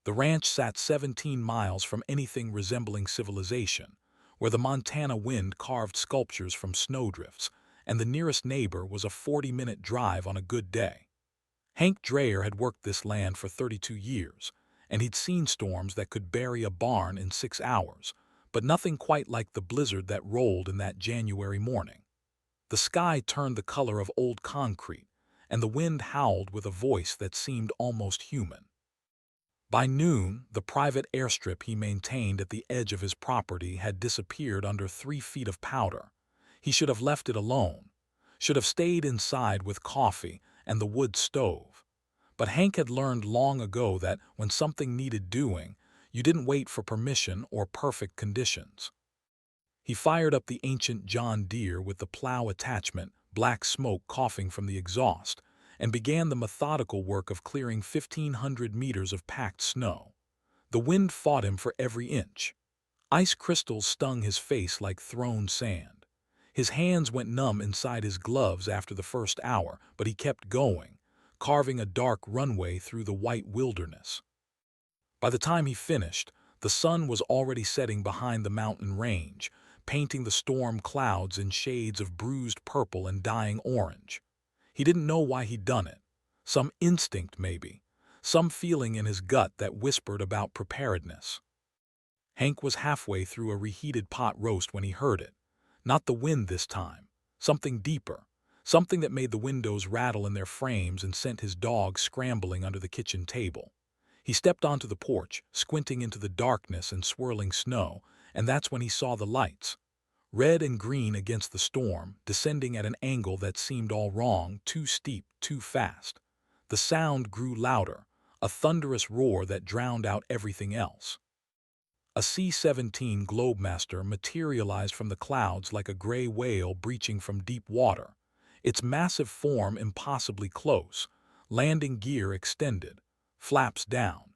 The ranch sat 17 miles from anything resembling civilization, where the Montana wind carved sculptures from snowdrifts, and the nearest neighbor was a 40-minute drive on a good day. Hank Dreyer had worked this land for 32 years, and he'd seen storms that could bury a barn in 6 hours, but nothing quite like the blizzard that rolled in that January morning. The sky turned the color of old concrete, and the wind howled with a voice that seemed almost human. By noon, the private airstrip he maintained at the edge of his property had disappeared under 3 feet of powder. He should have left it alone, should have stayed inside with coffee and the wood stove. But Hank had learned long ago that when something needed doing, you didn't wait for permission or perfect conditions. He fired up the ancient John Deere with the plow attachment, black smoke coughing from the exhaust, and began the methodical work of clearing 1,500 meters of packed snow. The wind fought him for every inch. Ice crystals stung his face like thrown sand. His hands went numb inside his gloves after the first hour, but he kept going, carving a dark runway through the white wilderness. By the time he finished, the sun was already setting behind the mountain range, painting the storm clouds in shades of bruised purple and dying orange. He didn't know why he'd done it. Some instinct, maybe. Some feeling in his gut that whispered about preparedness. Hank was halfway through a reheated pot roast when he heard it. Not the wind this time. Something deeper. Something that made the windows rattle in their frames and sent his dog scrambling under the kitchen table. He stepped onto the porch, squinting into the darkness and swirling snow, and that's when he saw the lights. Red and green against the storm, descending at an angle that seemed all wrong, too steep, too fast. The sound grew louder, a thunderous roar that drowned out everything else. A C-17 Globemaster materialized from the clouds like a gray whale breaching from deep water, its massive form impossibly close, landing gear extended, flaps down,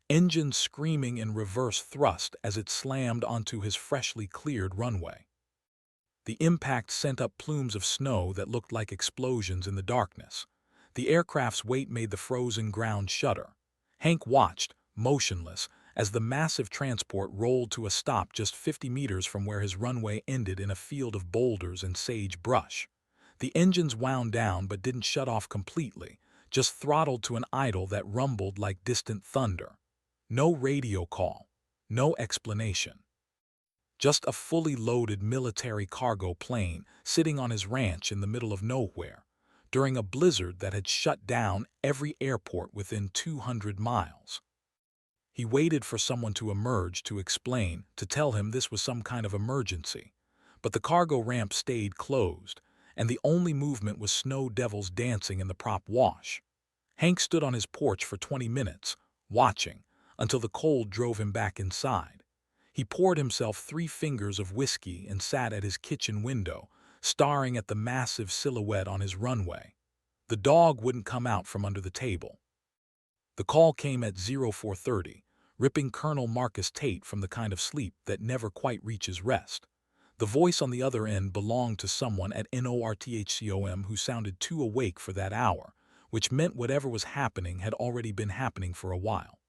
engines screaming in reverse thrust as it slammed onto his freshly cleared runway. The impact sent up plumes of snow that looked like explosions in the darkness. The aircraft's weight made the frozen ground shudder. Hank watched, motionless, as the massive transport rolled to a stop just 50 meters from where his runway ended in a field of boulders and sage brush. The engines wound down but didn't shut off completely, just throttled to an idle that rumbled like distant thunder. No radio call, no explanation. Just a fully loaded military cargo plane sitting on his ranch in the middle of nowhere, during a blizzard that had shut down every airport within 200 miles. He waited for someone to emerge to explain, to tell him this was some kind of emergency. But the cargo ramp stayed closed, and the only movement was snow devils dancing in the prop wash. Hank stood on his porch for 20 minutes, watching, until the cold drove him back inside. He poured himself 3 fingers of whiskey and sat at his kitchen window, staring at the massive silhouette on his runway. The dog wouldn't come out from under the table. The call came at 0430, ripping Colonel Marcus Tate from the kind of sleep that never quite reaches rest. The voice on the other end belonged to someone at NORTHCOM who sounded too awake for that hour, which meant whatever was happening had already been happening for a while.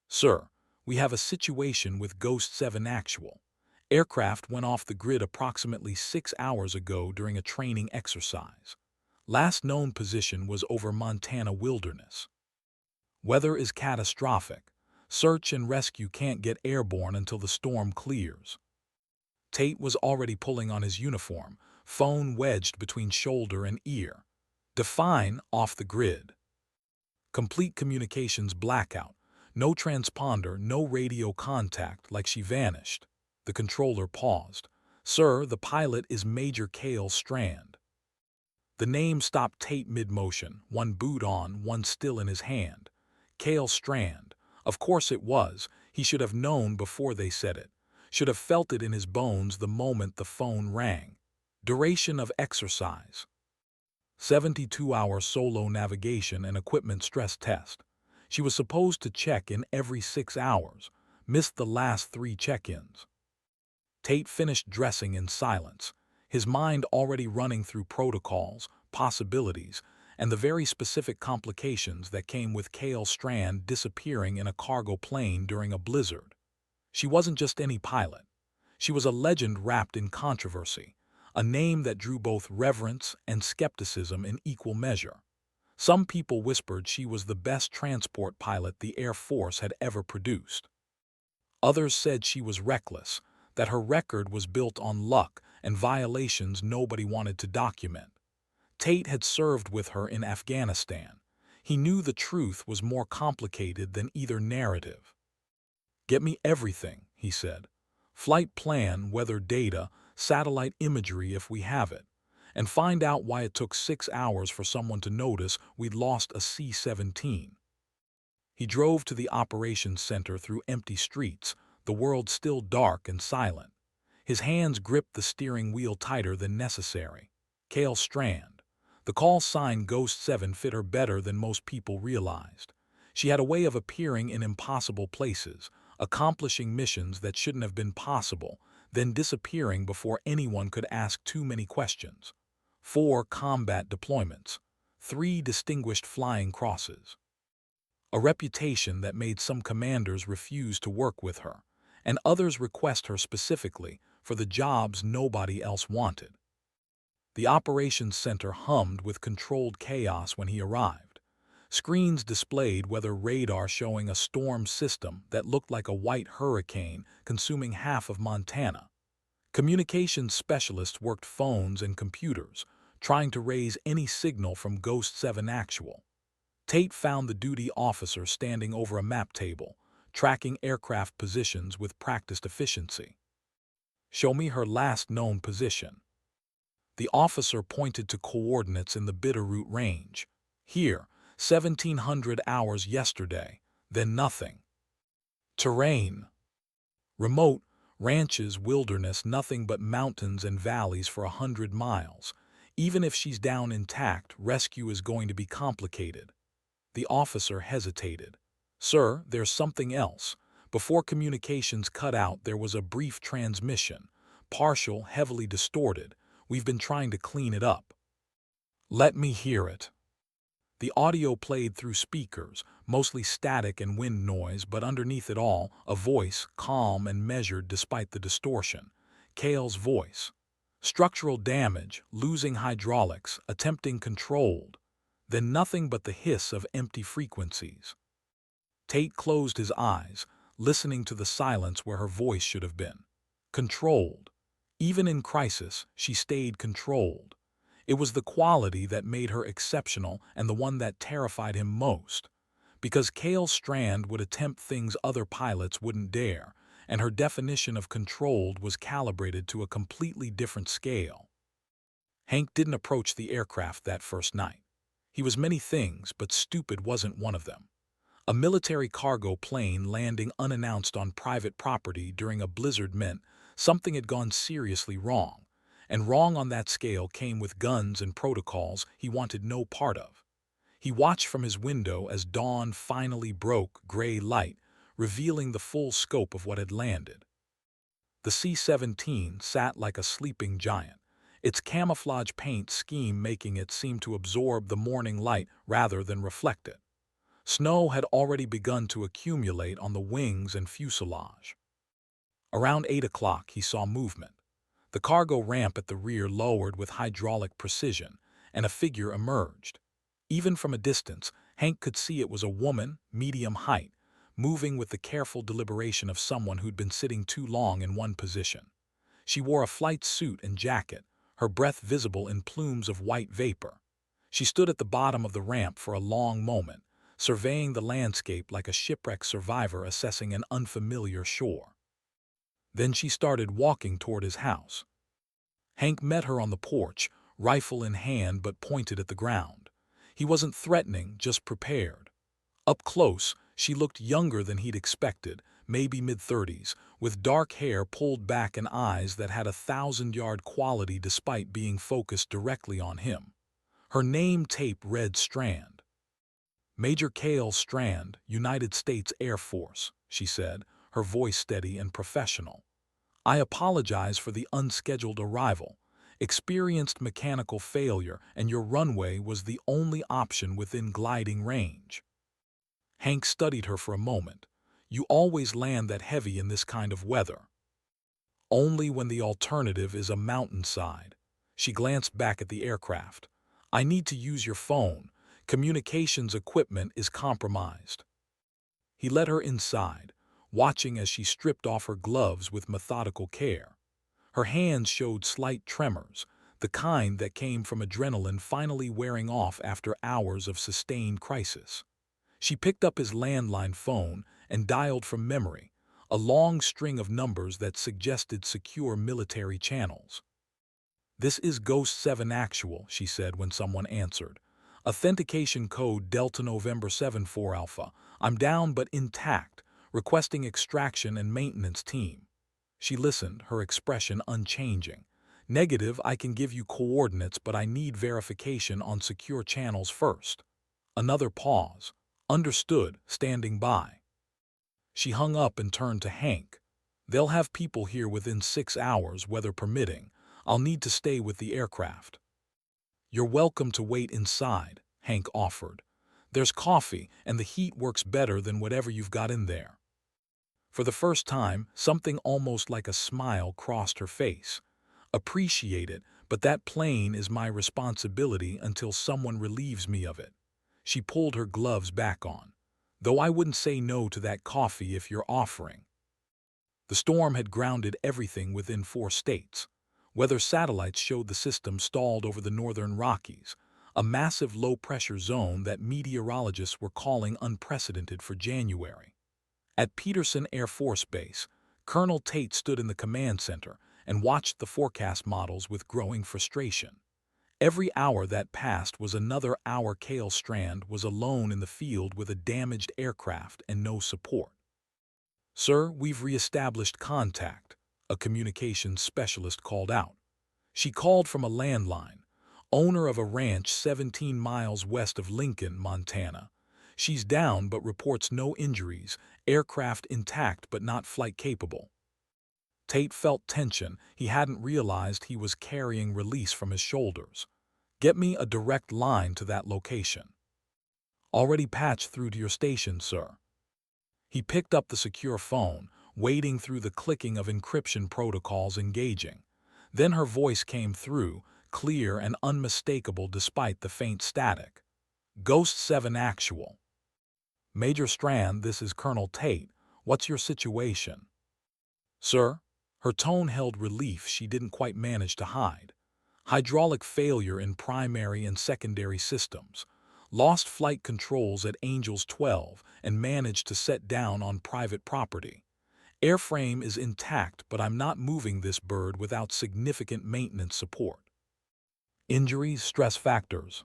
"Sir, we have a situation with Ghost 7 actual. Aircraft went off the grid approximately 6 hours ago during a training exercise. Last known position was over Montana wilderness. Weather is catastrophic. Search and rescue can't get airborne until the storm clears." Tate was already pulling on his uniform, phone wedged between shoulder and ear. Define off the grid. Complete communications blackout. No transponder, no radio contact, like she vanished. The controller paused. "Sir, the pilot is Major Cale Strand." The name stopped Tate mid-motion, one boot on, one still in his hand. Cale Strand. Of course it was. He should have known before they said it. Should have felt it in his bones the moment the phone rang. Duration of exercise: 72-hour solo navigation and equipment stress test. She was supposed to check in every 6 hours, missed the last 3 check-ins. Tate finished dressing in silence, his mind already running through protocols, possibilities, and the very specific complications that came with Cale Strand disappearing in a cargo plane during a blizzard. She wasn't just any pilot. She was a legend wrapped in controversy, a name that drew both reverence and skepticism in equal measure. Some people whispered she was the best transport pilot the Air Force had ever produced. Others said she was reckless, that her record was built on luck and violations nobody wanted to document. Tate had served with her in Afghanistan. He knew the truth was more complicated than either narrative. "Get me everything," he said. "Flight plan, weather data, satellite imagery if we have it, and find out why it took 6 hours for someone to notice we'd lost a C-17. He drove to the operations center through empty streets, the world still dark and silent. His hands gripped the steering wheel tighter than necessary. Cale Strand. The call sign Ghost 7 fit her better than most people realized. She had a way of appearing in impossible places, accomplishing missions that shouldn't have been possible, then disappearing before anyone could ask too many questions. 4 combat deployments. 3 distinguished flying crosses. A reputation that made some commanders refuse to work with her, and others request her specifically for the jobs nobody else wanted. The operations center hummed with controlled chaos when he arrived. Screens displayed weather radar showing a storm system that looked like a white hurricane consuming half of Montana. Communications specialists worked phones and computers, trying to raise any signal from Ghost 7 Actual. Tate found the duty officer standing over a map table, tracking aircraft positions with practiced efficiency. "Show me her last known position." The officer pointed to coordinates in the Bitterroot Range. "Here, 1700 hours yesterday, then nothing." Terrain. Remote, ranches, wilderness, nothing but mountains and valleys for 100 miles. Even if she's down intact, rescue is going to be complicated. The officer hesitated. "Sir, there's something else." Before communications cut out, there was a brief transmission. Partial, heavily distorted. "We've been trying to clean it up." "Let me hear it." The audio played through speakers, mostly static and wind noise, but underneath it all, a voice, calm and measured despite the distortion. Cale's voice. "Structural damage, losing hydraulics, attempting controlled." Then nothing but the hiss of empty frequencies. Tate closed his eyes, listening to the silence where her voice should have been. Controlled. Even in crisis, she stayed controlled. It was the quality that made her exceptional and the one that terrified him most. Because Cale Strand would attempt things other pilots wouldn't dare, and her definition of controlled was calibrated to a completely different scale. Hank didn't approach the aircraft that first night. He was many things, but stupid wasn't one of them. A military cargo plane landing unannounced on private property during a blizzard meant something had gone seriously wrong, and wrong on that scale came with guns and protocols he wanted no part of. He watched from his window as dawn finally broke gray light, revealing the full scope of what had landed. The C-17 sat like a sleeping giant, its camouflage paint scheme making it seem to absorb the morning light rather than reflect it. Snow had already begun to accumulate on the wings and fuselage. Around 8 o'clock he saw movement. The cargo ramp at the rear lowered with hydraulic precision, and a figure emerged. Even from a distance, Hank could see it was a woman, medium height, moving with the careful deliberation of someone who'd been sitting too long in one position. She wore a flight suit and jacket, her breath visible in plumes of white vapor. She stood at the bottom of the ramp for a long moment, surveying the landscape like a shipwrecked survivor assessing an unfamiliar shore. Then she started walking toward his house. Hank met her on the porch, rifle in hand but pointed at the ground. He wasn't threatening, just prepared. Up close, she looked younger than he'd expected, maybe mid-30s, with dark hair pulled back and eyes that had a 1,000-yard quality despite being focused directly on him. Her name tape read Strand. "Major Cale Strand, United States Air Force," she said, her voice steady and professional. "I apologize for the unscheduled arrival. experienced mechanical failure, and your runway was the only option within gliding range. Hank studied her for a moment. You always land that heavy in this kind of weather. Only when the alternative is a mountainside. She glanced back at the aircraft. I need to use your phone. Communications equipment is compromised. He led her inside, watching as she stripped off her gloves with methodical care. Her hands showed slight tremors, the kind that came from adrenaline finally wearing off after hours of sustained crisis. She picked up his landline phone and dialed from memory, a long string of numbers that suggested secure military channels. "This is Ghost 7 Actual," she said when someone answered. "Authentication code Delta November 74 Alpha. I'm down but intact, requesting extraction and maintenance team." She listened, her expression unchanging. "Negative, I can give you coordinates, but I need verification on secure channels first." Another pause. "Understood, standing by." She hung up and turned to Hank. "They'll have people here within 6 hours, weather permitting. I'll need to stay with the aircraft." "You're welcome to wait inside," Hank offered. "There's coffee, and the heat works better than whatever you've got in there." For the first time, something almost like a smile crossed her face. "Appreciate it, but that plane is my responsibility until someone relieves me of it." She pulled her gloves back on. "Though I wouldn't say no to that coffee if you're offering." The storm had grounded everything within 4 states. Weather satellites showed the system stalled over the northern Rockies, a massive low-pressure zone that meteorologists were calling unprecedented for January. At Peterson Air Force Base, Colonel Tate stood in the command center and watched the forecast models with growing frustration. Every hour that passed was another hour Cale Strand was alone in the field with a damaged aircraft and no support. "Sir, we've reestablished contact," a communications specialist called out. She called from a landline, owner of a ranch 17 miles west of Lincoln, Montana. "She's down but reports no injuries, aircraft intact but not flight capable." Tate felt tension. He hadn't realized he was carrying release from his shoulders. "Get me a direct line to that location." "Already patched through to your station, sir." He picked up the secure phone, wading through the clicking of encryption protocols engaging. Then her voice came through, clear and unmistakable despite the faint static. "Ghost 7 Actual. Major Strand, this is Colonel Tate. What's your situation?" "Sir?" Her tone held relief she didn't quite manage to hide. "Hydraulic failure in primary and secondary systems. Lost flight controls at Angels 12 and managed to set down on private property. Airframe is intact, but I'm not moving this bird without significant maintenance support." "Injuries, stress factors?"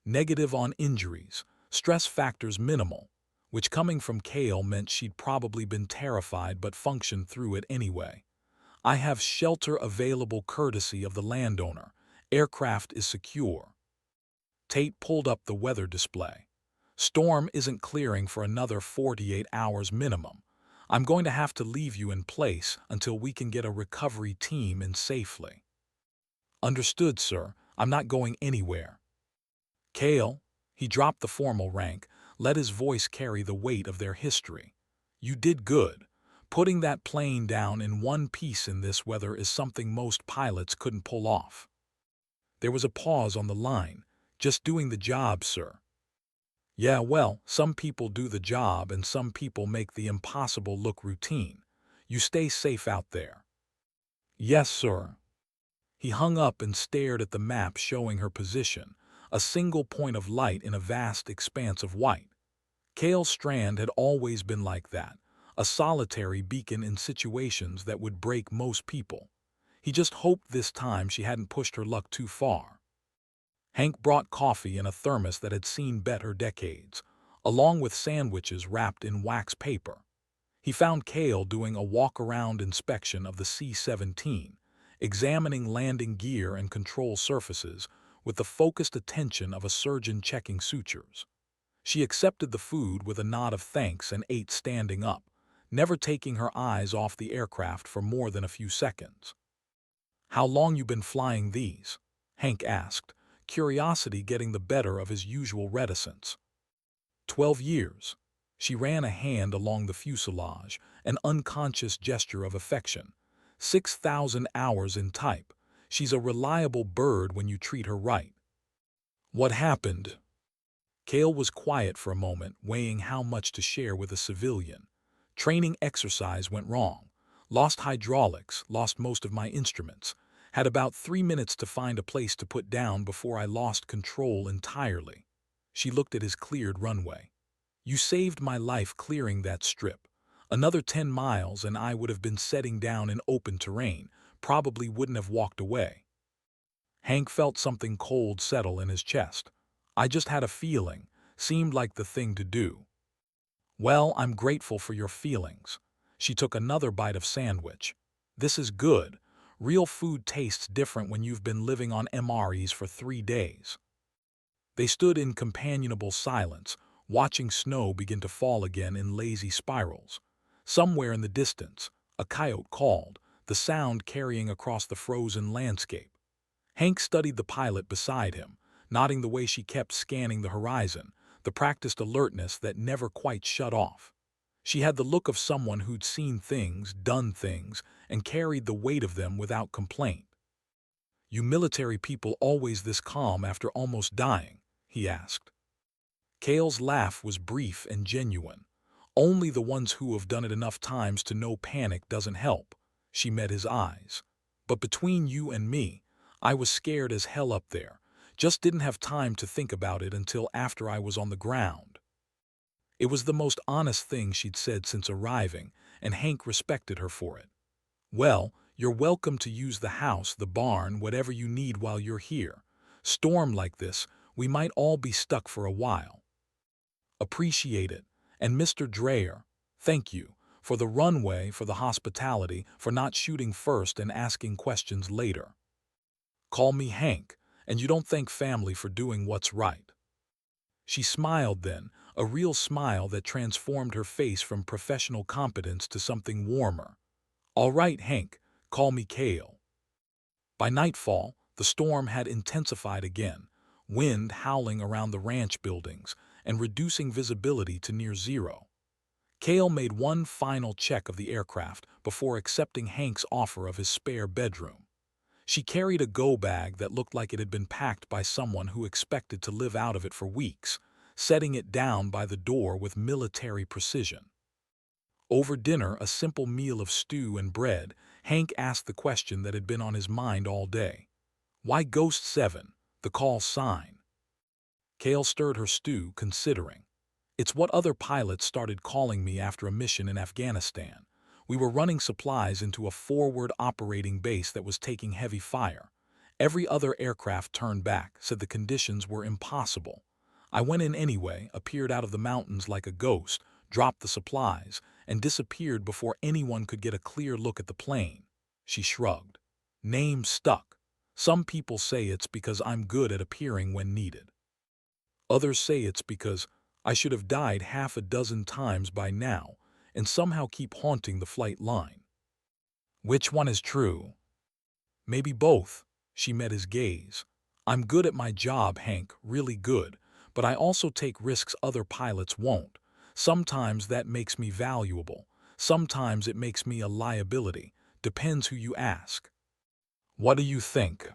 "Negative on injuries. Stress factors minimal," which coming from Cale meant she'd probably been terrified but functioned through it anyway. "I have shelter available courtesy of the landowner. Aircraft is secure." Tate pulled up the weather display. "Storm isn't clearing for another 48 hours minimum. I'm going to have to leave you in place until we can get a recovery team in safely." "Understood, sir. I'm not going anywhere." "Cale," he dropped the formal rank, let his voice carry the weight of their history. "You did good. Putting that plane down in one piece in this weather is something most pilots couldn't pull off." There was a pause on the line. "Just doing the job, sir." "Yeah, well, some people do the job and some people make the impossible look routine. You stay safe out there." "Yes, sir." He hung up and stared at the map showing her position, a single point of light in a vast expanse of white. Cale Strand had always been like that, a solitary beacon in situations that would break most people. He just hoped this time she hadn't pushed her luck too far. Hank brought coffee in a thermos that had seen better decades, along with sandwiches wrapped in wax paper. He found Cale doing a walk-around inspection of the C-17, examining landing gear and control surfaces with the focused attention of a surgeon checking sutures. She accepted the food with a nod of thanks and ate standing up, never taking her eyes off the aircraft for more than a few seconds. "How long you been flying these?" Hank asked, curiosity getting the better of his usual reticence. 12 years. She ran a hand along the fuselage, an unconscious gesture of affection. 6,000 hours in type. She's a reliable bird when you treat her right. What happened? Cale was quiet for a moment, weighing how much to share with a civilian. Training exercise went wrong. Lost hydraulics, lost most of my instruments. Had about 3 minutes to find a place to put down before I lost control entirely. She looked at his cleared runway. You saved my life clearing that strip. Another 10 miles and I would have been setting down in open terrain, probably wouldn't have walked away. Hank felt something cold settle in his chest. I just had a feeling, seemed like the thing to do. Well, I'm grateful for your feelings. She took another bite of sandwich. This is good. Real food tastes different when you've been living on MREs for 3 days. They stood in companionable silence, watching snow begin to fall again in lazy spirals. Somewhere in the distance, a coyote called, the sound carrying across the frozen landscape. Hank studied the pilot beside him, nodding the way she kept scanning the horizon, the practiced alertness that never quite shut off. She had the look of someone who'd seen things, done things, and carried the weight of them without complaint. You military people always this calm after almost dying? He asked. Cale's laugh was brief and genuine. Only the ones who have done it enough times to know panic doesn't help. She met his eyes. But between you and me, I was scared as hell up there. Just didn't have time to think about it until after I was on the ground. It was the most honest thing she'd said since arriving, and Hank respected her for it. Well, you're welcome to use the house, the barn, whatever you need while you're here. Storm like this, we might all be stuck for a while. Appreciate it. And Mr. Dreyer, thank you, for the runway, for the hospitality, for not shooting first and asking questions later. Call me Hank, and you don't thank family for doing what's right. She smiled then, a real smile that transformed her face from professional competence to something warmer. All right, Hank, call me Cale. By nightfall, the storm had intensified again, wind howling around the ranch buildings and reducing visibility to near zero. Cale made one final check of the aircraft before accepting Hank's offer of his spare bedroom. She carried a go bag that looked like it had been packed by someone who expected to live out of it for weeks, setting it down by the door with military precision. Over dinner, a simple meal of stew and bread, Hank asked the question that had been on his mind all day. Why Ghost 7, the call sign? Cale stirred her stew, considering. It's what other pilots started calling me after a mission in Afghanistan. We were running supplies into a forward operating base that was taking heavy fire. Every other aircraft turned back, said the conditions were impossible. I went in anyway, appeared out of the mountains like a ghost, dropped the supplies, and disappeared before anyone could get a clear look at the plane. She shrugged. Name stuck. Some people say it's because I'm good at appearing when needed. Others say it's because I should have died half a dozen times by now and somehow keep haunting the flight line. Which one is true? Maybe both. She met his gaze. I'm good at my job, Hank, really good, but I also take risks other pilots won't. Sometimes that makes me valuable. Sometimes it makes me a liability. Depends who you ask. What do you think?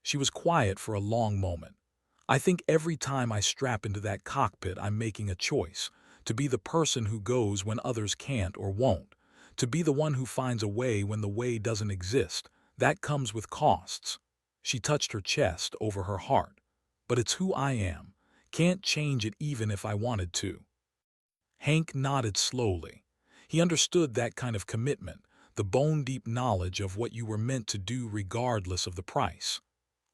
She was quiet for a long moment. I think every time I strap into that cockpit, I'm making a choice. To be the person who goes when others can't or won't. To be the one who finds a way when the way doesn't exist. That comes with costs. She touched her chest over her heart. But it's who I am. Can't change it even if I wanted to. Hank nodded slowly. He understood that kind of commitment, the bone-deep knowledge of what you were meant to do regardless of the price.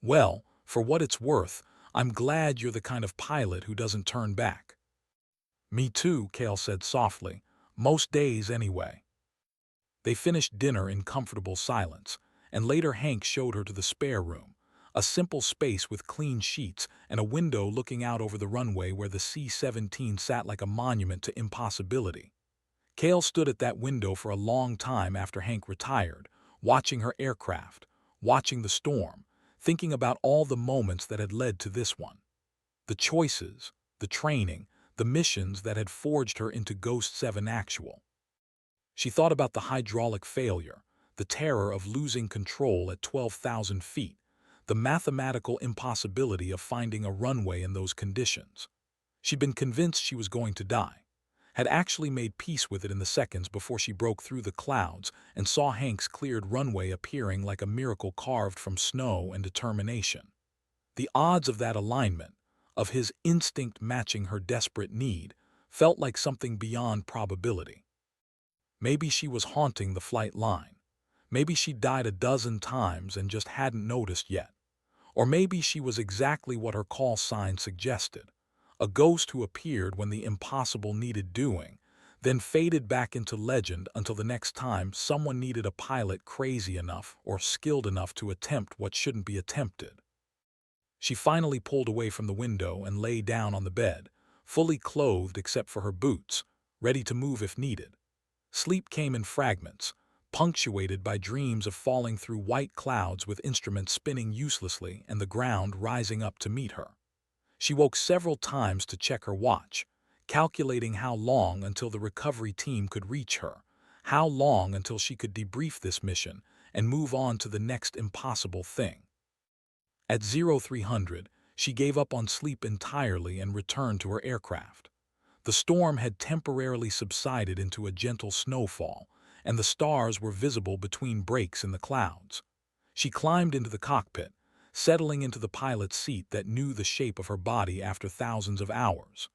Well, for what it's worth, I'm glad you're the kind of pilot who doesn't turn back. Me too, Cale said softly. Most days anyway. They finished dinner in comfortable silence, and later Hank showed her to the spare room, a simple space with clean sheets and a window looking out over the runway where the C-17 sat like a monument to impossibility. Cale stood at that window for a long time after Hank retired, watching her aircraft, watching the storm, thinking about all the moments that had led to this one. The choices, the training, the missions that had forged her into Ghost 7 Actual. She thought about the hydraulic failure, the terror of losing control at 12,000 feet, the mathematical impossibility of finding a runway in those conditions. She'd been convinced she was going to die, had actually made peace with it in the seconds before she broke through the clouds and saw Hank's cleared runway appearing like a miracle carved from snow and determination. The odds of that alignment, of his instinct matching her desperate need, felt like something beyond probability. Maybe she was haunting the flight line. Maybe she'd died a dozen times and just hadn't noticed yet. Or maybe she was exactly what her call sign suggested, a ghost who appeared when the impossible needed doing, then faded back into legend until the next time someone needed a pilot crazy enough or skilled enough to attempt what shouldn't be attempted. She finally pulled away from the window and lay down on the bed, fully clothed except for her boots, ready to move if needed. Sleep came in fragments, punctuated by dreams of falling through white clouds with instruments spinning uselessly and the ground rising up to meet her. She woke several times to check her watch, calculating how long until the recovery team could reach her, how long until she could debrief this mission and move on to the next impossible thing. At 0300, she gave up on sleep entirely and returned to her aircraft. The storm had temporarily subsided into a gentle snowfall, and the stars were visible between breaks in the clouds. She climbed into the cockpit, settling into the pilot's seat that knew the shape of her body after thousands of hours.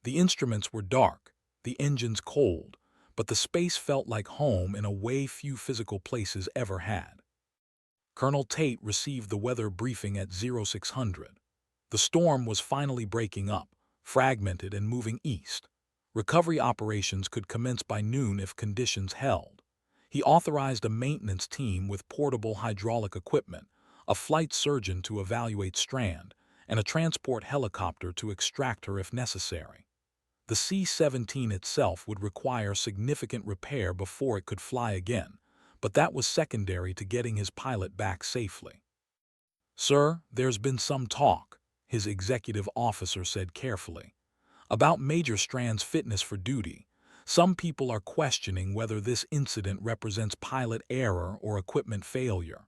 The instruments were dark, the engines cold, but the space felt like home in a way few physical places ever had. Colonel Tate received the weather briefing at 0600. The storm was finally breaking up, fragmented and moving east. Recovery operations could commence by noon if conditions held. He authorized a maintenance team with portable hydraulic equipment, a flight surgeon to evaluate Strand, and a transport helicopter to extract her if necessary. The C-17 itself would require significant repair before it could fly again, but that was secondary to getting his pilot back safely. "Sir, there's been some talk," his executive officer said carefully, "about Major Strand's fitness for duty. Some people are questioning whether this incident represents pilot error or equipment failure."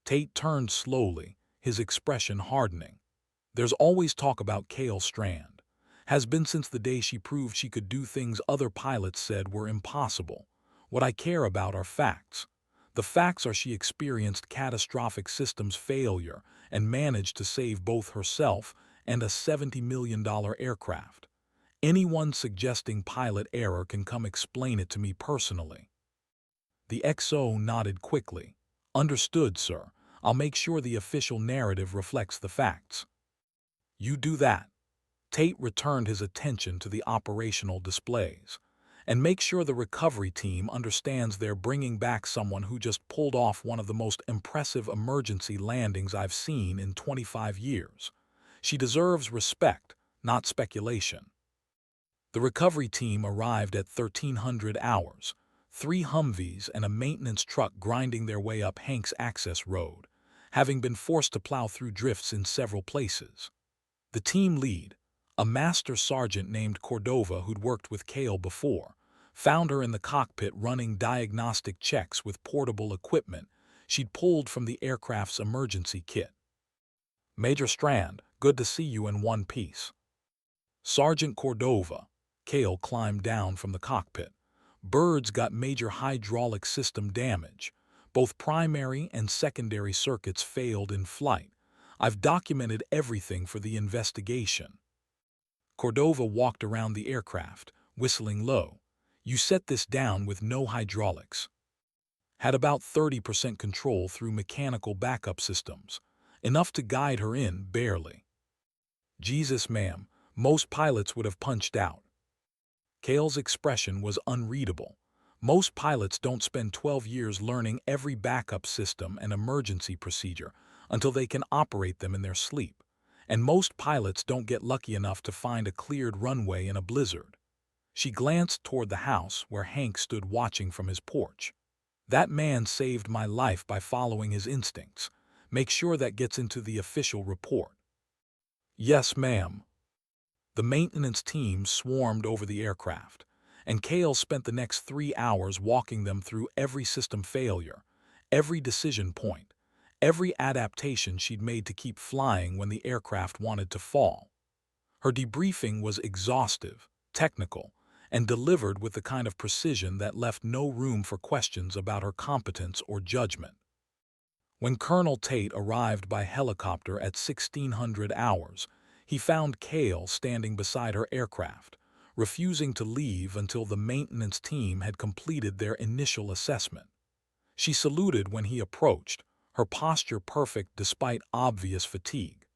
Tate turned slowly, his expression hardening. "There's always talk about Cale Strand. Has been since the day she proved she could do things other pilots said were impossible. What I care about are facts. The facts are she experienced catastrophic systems failure and managed to save both herself and a $70 million aircraft. Anyone suggesting pilot error can come explain it to me personally." The XO nodded quickly. "Understood, sir. I'll make sure the official narrative reflects the facts." "You do that." Tate returned his attention to the operational displays. "And make sure the recovery team understands they're bringing back someone who just pulled off one of the most impressive emergency landings I've seen in 25 years. She deserves respect, not speculation." The recovery team arrived at 1300 hours, 3 Humvees and a maintenance truck grinding their way up Hank's access road, having been forced to plow through drifts in several places. The team lead, a master sergeant named Cordova who'd worked with Cale before, found her in the cockpit running diagnostic checks with portable equipment she'd pulled from the aircraft's emergency kit. "Major Strand, good to see you in one piece." "Sergeant Cordova." Cale climbed down from the cockpit. "Birds got major hydraulic system damage. Both primary and secondary circuits failed in flight. I've documented everything for the investigation." Cordova walked around the aircraft, whistling low. "You set this down with no hydraulics." "Had about 30% control through mechanical backup systems. Enough to guide her in, barely." "Jesus, ma'am, most pilots would have punched out." Cale's expression was unreadable. "Most pilots don't spend 12 years learning every backup system and emergency procedure until they can operate them in their sleep. And most pilots don't get lucky enough to find a cleared runway in a blizzard." She glanced toward the house where Hank stood watching from his porch. That man saved my life by following his instincts. Make sure that gets into the official report." "Yes, ma'am." The maintenance team swarmed over the aircraft, and Kale spent the next 3 hours walking them through every system failure, every decision point, every adaptation she'd made to keep flying when the aircraft wanted to fall. Her debriefing was exhaustive, technical, and delivered with the kind of precision that left no room for questions about her competence or judgment. When Colonel Tate arrived by helicopter at 1600 hours, he found Kale standing beside her aircraft, refusing to leave until the maintenance team had completed their initial assessment. She saluted when he approached, her posture perfect despite obvious fatigue.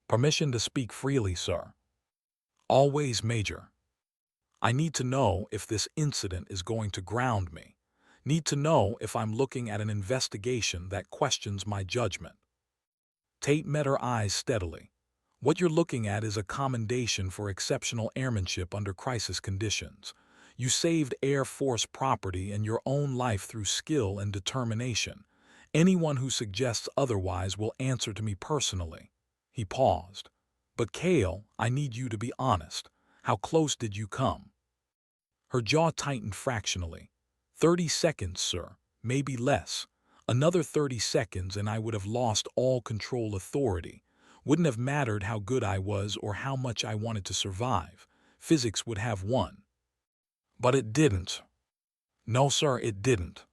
"Permission to speak freely, sir." "Always, Major. I need to know if this incident is going to ground me. Need to know if I'm looking at an investigation that questions my judgment." Tate met her eyes steadily. "What you're looking at is a commendation for exceptional airmanship under crisis conditions. You saved Air Force property and your own life through skill and determination. Anyone who suggests otherwise will answer to me personally." He paused. "But Kale, I need you to be honest. How close did you come?" Her jaw tightened fractionally. 30 seconds, sir. Maybe less. Another 30 seconds and I would have lost all control authority. Wouldn't have mattered how good I was or how much I wanted to survive. Physics would have won." "But it didn't." "No, sir, it didn't."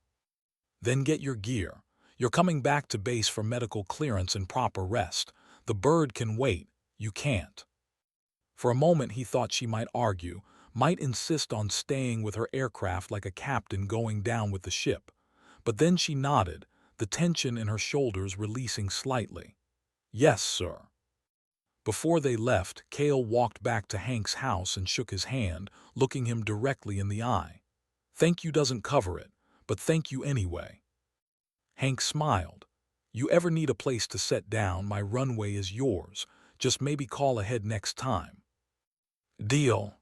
"Then get your gear. You're coming back to base for medical clearance and proper rest. The bird can wait. You can't." For a moment he thought she might argue, might insist on staying with her aircraft like a captain going down with the ship. But then she nodded, the tension in her shoulders releasing slightly. "Yes, sir." Before they left, Kale walked back to Hank's house and shook his hand, looking him directly in the eye. "Thank you doesn't cover it, but thank you anyway." Hank smiled. "You ever need a place to set down, my runway is yours. Just maybe call ahead next time." "Deal."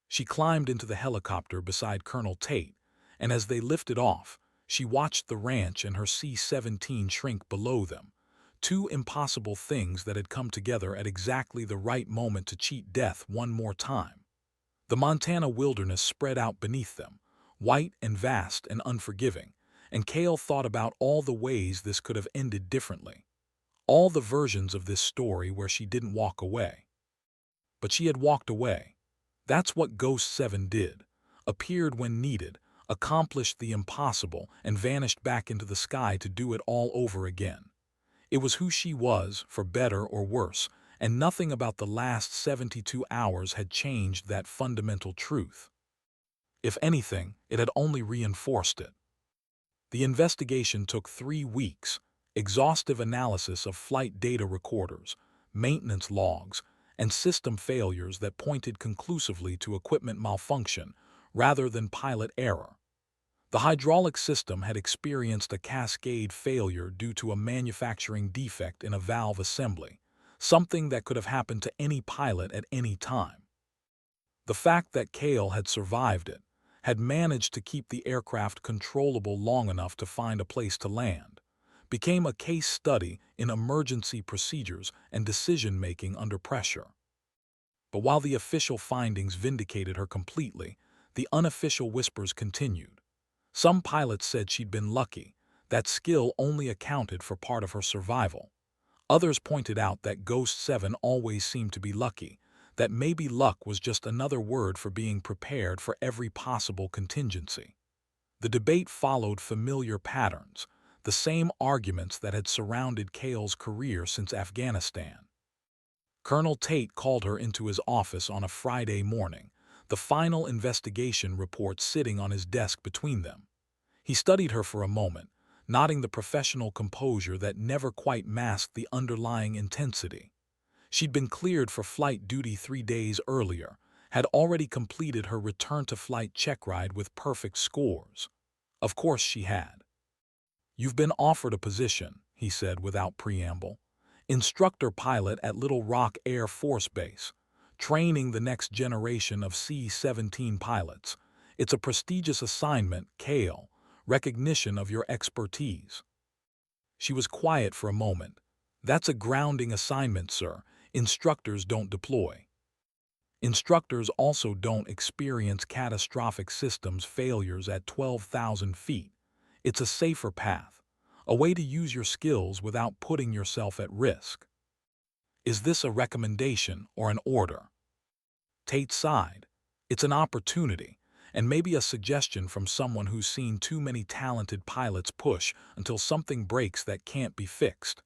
She climbed into the helicopter beside Colonel Tate, and as they lifted off, she watched the ranch and her C-17 shrink below them, two impossible things that had come together at exactly the right moment to cheat death one more time. The Montana wilderness spread out beneath them, white and vast and unforgiving, and Kale thought about all the ways this could have ended differently. All the versions of this story where she didn't walk away. But she had walked away. That's what Ghost 7 did. Appeared when needed, accomplished the impossible, and vanished back into the sky to do it all over again. It was who she was, for better or worse, and nothing about the last 72 hours had changed that fundamental truth. If anything, it had only reinforced it. The investigation took 3 weeks, exhaustive analysis of flight data recorders, maintenance logs, and system failures that pointed conclusively to equipment malfunction rather than pilot error. The hydraulic system had experienced a cascade failure due to a manufacturing defect in a valve assembly, something that could have happened to any pilot at any time. The fact that Kale had survived it, had managed to keep the aircraft controllable long enough to find a place to land, became a case study in emergency procedures and decision-making under pressure. But while the official findings vindicated her completely, the unofficial whispers continued. Some pilots said she'd been lucky, that skill only accounted for part of her survival. Others pointed out that Ghost 7 always seemed to be lucky, that maybe luck was just another word for being prepared for every possible contingency. The debate followed familiar patterns, the same arguments that had surrounded Kale's career since Afghanistan. Colonel Tate called her into his office on a Friday morning, the final investigation report sitting on his desk between them. He studied her for a moment, nodding the professional composure that never quite masked the underlying intensity. She'd been cleared for flight duty 3 days earlier, had already completed her return-to-flight check ride with perfect scores. Of course she had. "You've been offered a position," he said without preamble. "Instructor pilot at Little Rock Air Force Base, training the next generation of C-17 pilots. It's a prestigious assignment, Kale. recognition of your expertise. She was quiet for a moment. That's a grounding assignment, sir. Instructors don't deploy. Instructors also don't experience catastrophic systems failures at 12,000 feet. It's a safer path, a way to use your skills without putting yourself at risk. Is this a recommendation or an order? Tate sighed. It's an opportunity, and maybe a suggestion from someone who's seen too many talented pilots push until something breaks that can't be fixed.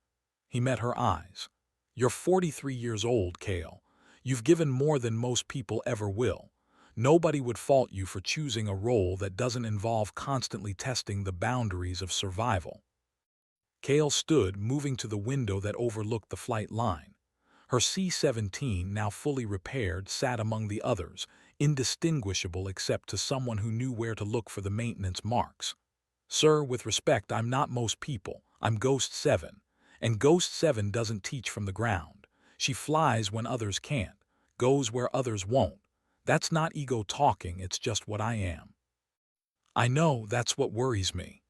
He met her eyes. You're 43 years old, Kale. You've given more than most people ever will. Nobody would fault you for choosing a role that doesn't involve constantly testing the boundaries of survival. Kale stood, moving to the window that overlooked the flight line. Her C-17, now fully repaired, sat among the others, indistinguishable except to someone who knew where to look for the maintenance marks. Sir, with respect, I'm not most people. I'm Ghost 7. And Ghost 7 doesn't teach from the ground. She flies when others can't, goes where others won't. That's not ego talking, it's just what I am. I know, that's what worries me.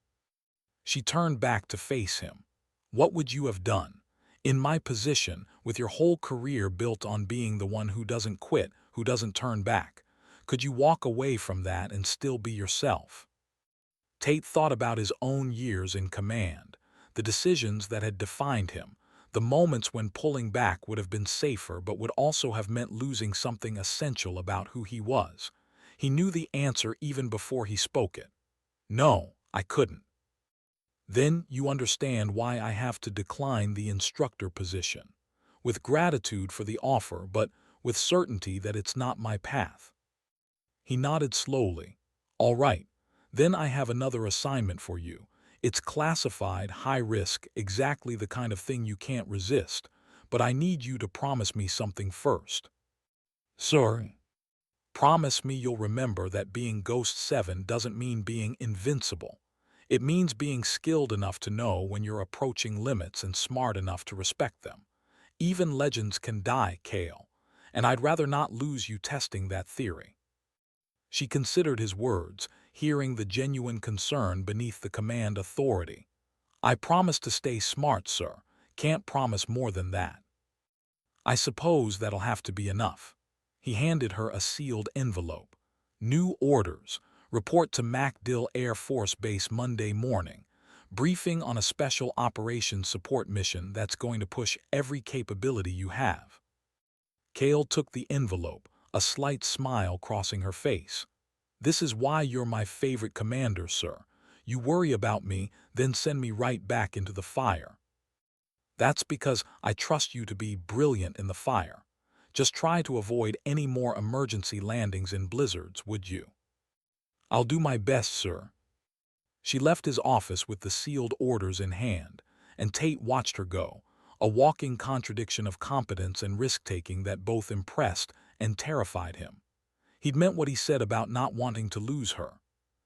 She turned back to face him. What would you have done? In my position, with your whole career built on being the one who doesn't quit, who doesn't turn back, could you walk away from that and still be yourself? Tate thought about his own years in command, the decisions that had defined him, the moments when pulling back would have been safer but would also have meant losing something essential about who he was. He knew the answer even before he spoke it. No, I couldn't. Then you understand why I have to decline the instructor position, with gratitude for the offer but with certainty that it's not my path. He nodded slowly. All right, then I have another assignment for you. It's classified, high risk, exactly the kind of thing you can't resist, but I need you to promise me something first. Sir, promise me you'll remember that being Ghost 7 doesn't mean being invincible. It means being skilled enough to know when you're approaching limits and smart enough to respect them. Even legends can die, Kale, and I'd rather not lose you testing that theory. She considered his words, hearing the genuine concern beneath the command authority. I promise to stay smart, sir. Can't promise more than that. I suppose that'll have to be enough. He handed her a sealed envelope. New orders. Report to MacDill Air Force Base Monday morning. Briefing on a special operations support mission that's going to push every capability you have. Kale took the envelope, a slight smile crossing her face. This is why you're my favorite commander, sir. You worry about me, then send me right back into the fire. That's because I trust you to be brilliant in the fire. Just try to avoid any more emergency landings in blizzards, would you? I'll do my best, sir. She left his office with the sealed orders in hand, and Tate watched her go, a walking contradiction of competence and risk-taking that both impressed and terrified him. He'd meant what he said about not wanting to lose her.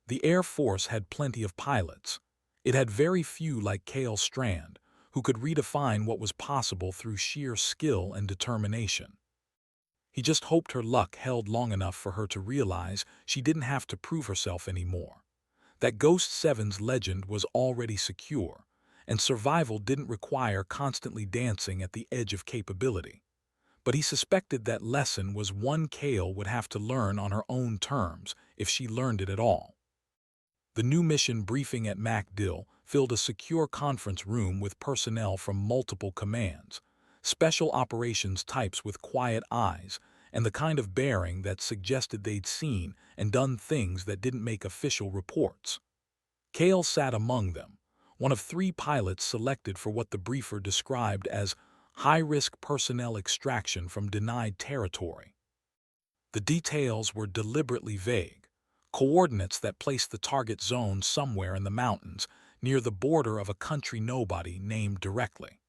The Air Force had plenty of pilots. It had very few like Cale Strand, who could redefine what was possible through sheer skill and determination. He just hoped her luck held long enough for her to realize she didn't have to prove herself anymore. That Ghost 7's legend was already secure, and survival didn't require constantly dancing at the edge of capability. But he suspected that lesson was one Kale would have to learn on her own terms if she learned it at all. The new mission briefing at MacDill filled a secure conference room with personnel from multiple commands, special operations types with quiet eyes, and the kind of bearing that suggested they'd seen and done things that didn't make official reports. Kale sat among them, one of 3 pilots selected for what the briefer described as high-risk personnel extraction from denied territory. The details were deliberately vague, coordinates that placed the target zone somewhere in the mountains, near the border of a country nobody named directly.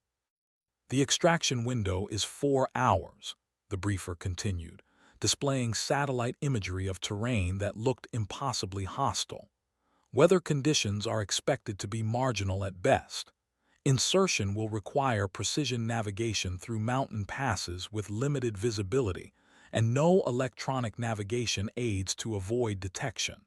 The extraction window is 4 hours, the briefer continued, displaying satellite imagery of terrain that looked impossibly hostile. Weather conditions are expected to be marginal at best. Insertion will require precision navigation through mountain passes with limited visibility and no electronic navigation aids to avoid detection.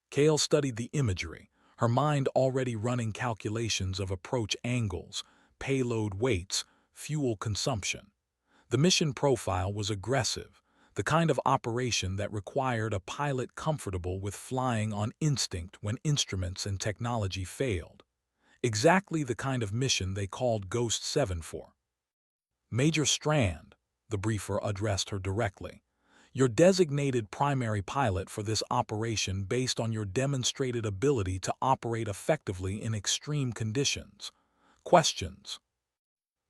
Kale studied the imagery, her mind already running calculations of approach angles, payload weights, fuel consumption. The mission profile was aggressive, the kind of operation that required a pilot comfortable with flying on instinct when instruments and technology failed. Exactly the kind of mission they called Ghost 7 for. Major Strand, the briefer addressed her directly. Your designated primary pilot for this operation based on your demonstrated ability to operate effectively in extreme conditions. Questions.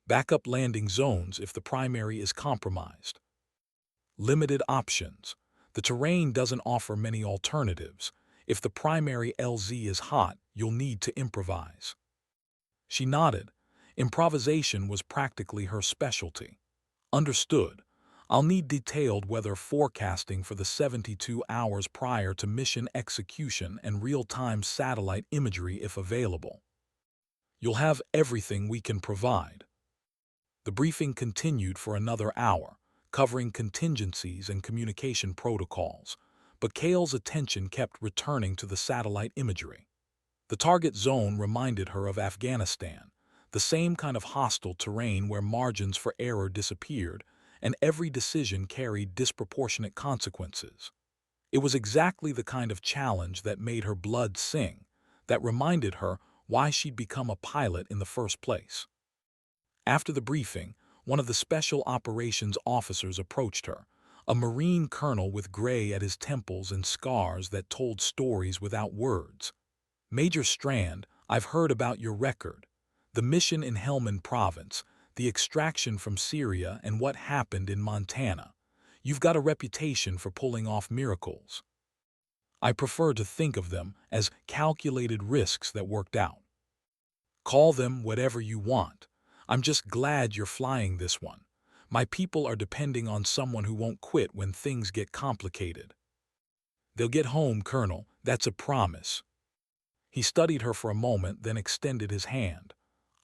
Backup landing zones if the primary is compromised. Limited options. The terrain doesn't offer many alternatives. If the primary LZ is hot, you'll need to improvise. She nodded. Improvisation was practically her specialty. Understood. I'll need detailed weather forecasting for the 72 hours prior to mission execution and real-time satellite imagery if available. You'll have everything we can provide. The briefing continued for another hour, covering contingencies and communication protocols, but Kale's attention kept returning to the satellite imagery. The target zone reminded her of Afghanistan, the same kind of hostile terrain where margins for error disappeared and every decision carried disproportionate consequences. It was exactly the kind of challenge that made her blood sing, that reminded her why she'd become a pilot in the first place. After the briefing, one of the special operations officers approached her, a Marine colonel with gray at his temples and scars that told stories without words. Major Strand, I've heard about your record. The mission in Helmand Province, the extraction from Syria, and what happened in Montana. You've got a reputation for pulling off miracles. I prefer to think of them as calculated risks that worked out. Call them whatever you want. I'm just glad you're flying this one. My people are depending on someone who won't quit when things get complicated. They'll get home, Colonel, that's a promise. He studied her for a moment, then extended his hand.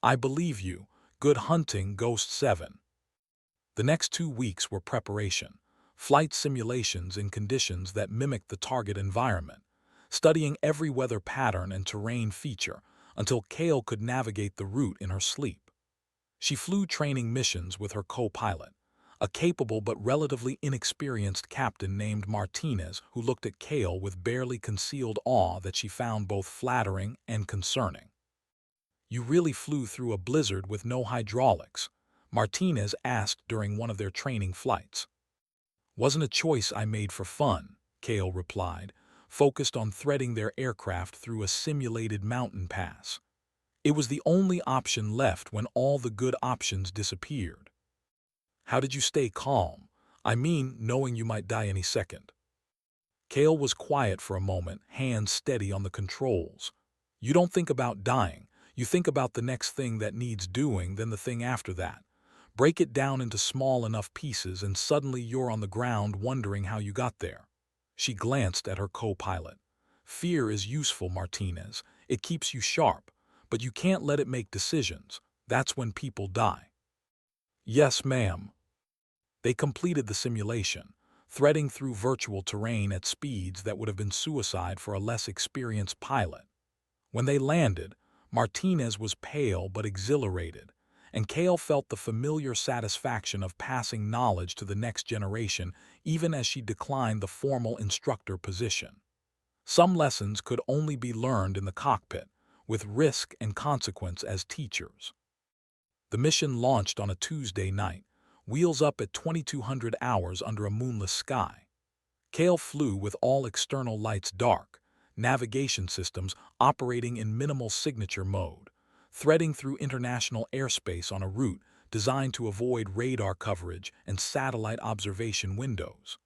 I believe you. Good hunting, Ghost 7. The next 2 weeks were preparation, flight simulations in conditions that mimicked the target environment, studying every weather pattern and terrain feature until Kale could navigate the route in her sleep. She flew training missions with her co-pilot, a capable but relatively inexperienced captain named Martinez who looked at Kale with barely concealed awe that she found both flattering and concerning. You really flew through a blizzard with no hydraulics, Martinez asked during one of their training flights. Wasn't a choice I made for fun, Kale replied, focused on threading their aircraft through a simulated mountain pass. It was the only option left when all the good options disappeared. How did you stay calm? I mean, knowing you might die any second. Kale was quiet for a moment, hands steady on the controls. You don't think about dying. You think about the next thing that needs doing, then the thing after that. Break it down into small enough pieces and suddenly you're on the ground wondering how you got there. She glanced at her co-pilot. Fear is useful, Martinez. It keeps you sharp, but you can't let it make decisions. That's when people die. Yes, ma'am. They completed the simulation, threading through virtual terrain at speeds that would have been suicide for a less experienced pilot. When they landed, Martinez was pale but exhilarated, and Kale felt the familiar satisfaction of passing knowledge to the next generation even as she declined the formal instructor position. Some lessons could only be learned in the cockpit, with risk and consequence as teachers. The mission launched on a Tuesday night, wheels up at 2200 hours under a moonless sky. Kale flew with all external lights dark, navigation systems operating in minimal signature mode, threading through international airspace on a route designed to avoid radar coverage and satellite observation windows.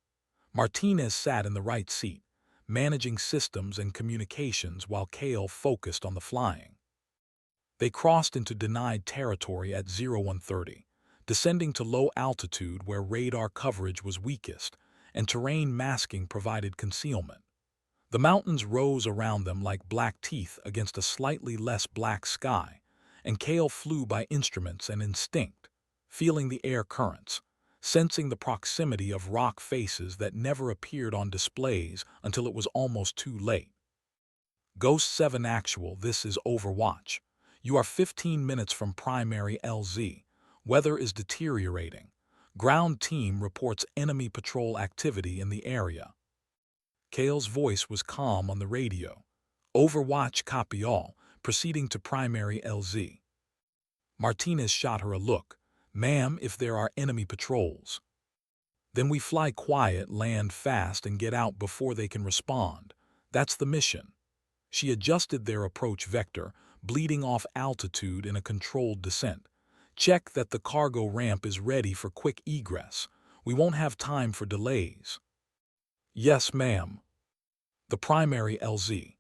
Martinez sat in the right seat, managing systems and communications while Kale focused on the flying. They crossed into denied territory at 0130, descending to low altitude where radar coverage was weakest and terrain masking provided concealment. The mountains rose around them like black teeth against a slightly less black sky, and Kale flew by instruments and instinct, feeling the air currents, sensing the proximity of rock faces that never appeared on displays until it was almost too late. Ghost 7 Actual, this is Overwatch. You are 15 minutes from primary LZ. Weather is deteriorating. Ground team reports enemy patrol activity in the area. Kale's voice was calm on the radio. Overwatch, copy all, proceeding to primary LZ. Martinez shot her a look. Ma'am, if there are enemy patrols. Then we fly quiet, land fast, and get out before they can respond. That's the mission. She adjusted their approach vector, bleeding off altitude in a controlled descent. Check that the cargo ramp is ready for quick egress. We won't have time for delays. Yes, ma'am. The primary LZ.